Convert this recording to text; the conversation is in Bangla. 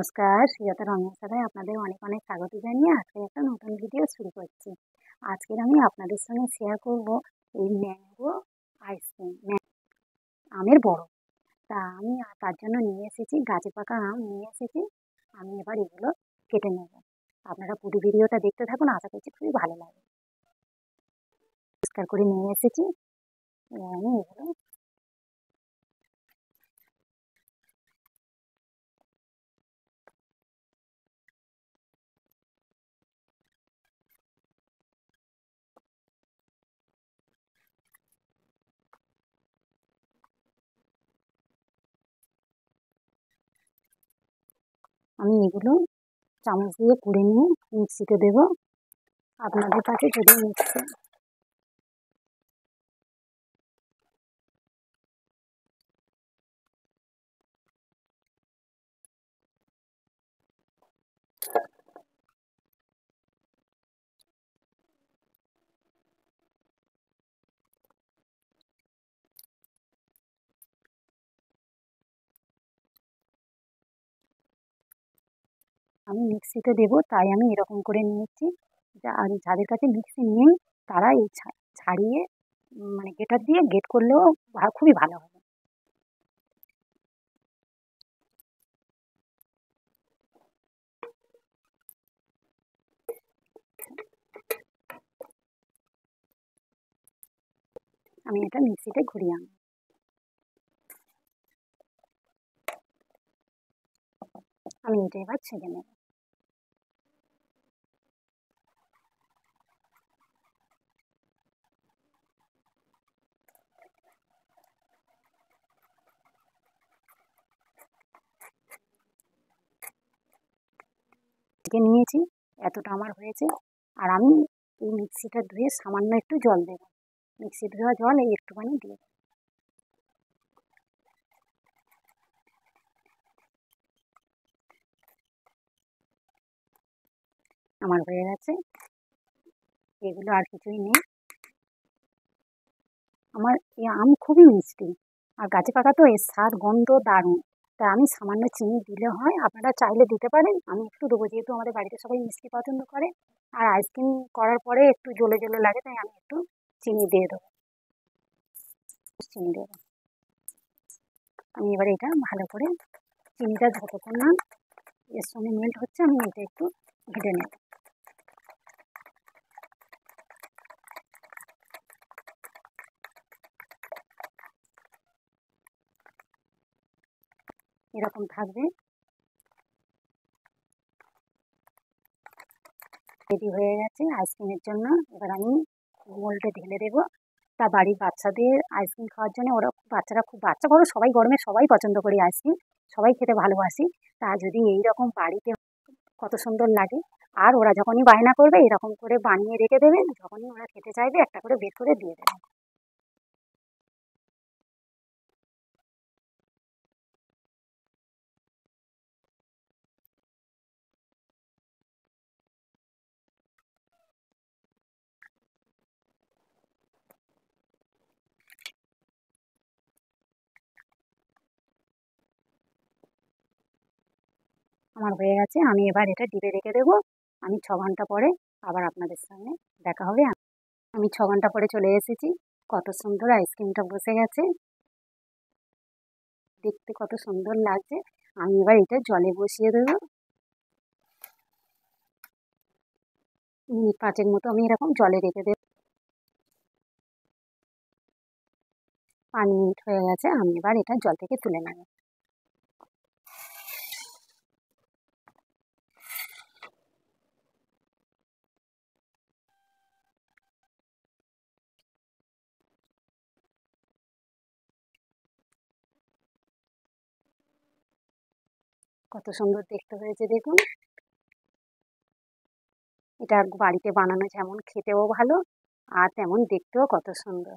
নমস্কার, সুজাতা রন্ধনশালায় আপনাদের অনেক অনেক স্বাগত জানিয়ে আজকে একটা নতুন ভিডিও শুরু করছি। আজকের আমি আপনাদের সঙ্গে শেয়ার করব এই ম্যাঙ্গো আইসক্রিম, আমের বড়। তা আমি তার জন্য নিয়ে এসেছি গাছে পাকা আম নিয়ে এসেছি। আমি এবার এগুলো কেটে নেব। আপনারা পুরো ভিডিওটা দেখতে থাকুন, আশা করছি খুবই ভালো লাগবে। পরিষ্কার করে নিয়ে এসেছি, এবার আমি এগুলো চামচ দিয়ে কুড়ে নিয়ে মিক্সিতে দেব। আপনাদের কাছে যদি মিক্সি আমি মিক্সিতে দেবো, তাই আমি এরকম করে নিয়েছি। আর যাদের কাছে মিক্সি নেই তারা এই ছাড়িয়ে মানে গ্রেটার দিয়ে গ্রেট করলেও খুবই ভালো হবে। আমি এটা মিক্সিতে ঘুরিয়ে আনবো। আমি এটা এবার ছেঁকে নেব। ছেঁকে নিয়েছি, এতটা আমার হয়েছে। আর আমি এই মিক্সিটা ধুয়ে সামান্য একটু জল দেবো। মিক্সি ধোয়া জল এই একটুখানি দিয়ে দেবো। আমার হয়ে গেছে, এগুলো আর কিছুই নেই। আমার এই আম খুবই মিষ্টি, আর গাছে পাকা তো এর স্বাদ গন্ধ দারুণ। তা আমি সামান্য চিনি দিলে হয়, আপনারা চাইলে দিতে পারেন, আমি একটু দেবো যেহেতু আমাদের বাড়িতে সবাই মিষ্টি পছন্দ করে। আর আইসক্রিম করার পরে একটু জ্বলে জ্বলে লাগে, তাই আমি একটু চিনি দিয়ে দেবো। চিনি দেবো। আমি এবার এটা ভালো করে চিনিটা যতক্ষণ না এর সঙ্গে মেল্ট হচ্ছে আমি এটা একটু ঘেটে নেব। এরকম থাকবে। রেডি হয়ে গেছে আইসক্রিমের জন্য। এবার আমি মোল্ডে ঢেলে দেবো। তা বাড়ির বাচ্চাদের আইসক্রিম খাওয়ার জন্য বাচ্চারা খুব বাচ্চা বড় সবাই গরমে সবাই পছন্দ করি আইসক্রিম, সবাই খেতে ভালোবাসি। তা যদি এইরকম বাড়িতে কত সুন্দর লাগে। আর ওরা যখনই বায়না করবে এরকম করে বানিয়ে রেখে দেবেন, যখনই ওরা খেতে চাইবে একটা করে বের করে দিয়ে দেবেন। আমার হয়ে গেছে, আমি এবার এটা ডিপে রেখে দেবো। আমি 6 ঘন্টা পরে আবার আপনাদের সঙ্গে দেখা হবে। আমি 6 ঘন্টা পরে চলে এসেছি। কত সুন্দর আইসক্রিমটা বসে গেছে, দেখতে কত সুন্দর লাগছে। আমি এবার এটা জলে বসিয়ে দেবো। মিনিট 5-এর মতো আমি এরকম জলে রেখে দেবো। 5 মিনিট হয়ে গেছে, আমি এবার এটা জল থেকে তুলে নেব। কত সুন্দর দেখতে হয়েছে দেখুন। এটা বাড়িতে বানানো যেমন খেতেও ভালো, আর তেমন দেখতেও কত সুন্দর।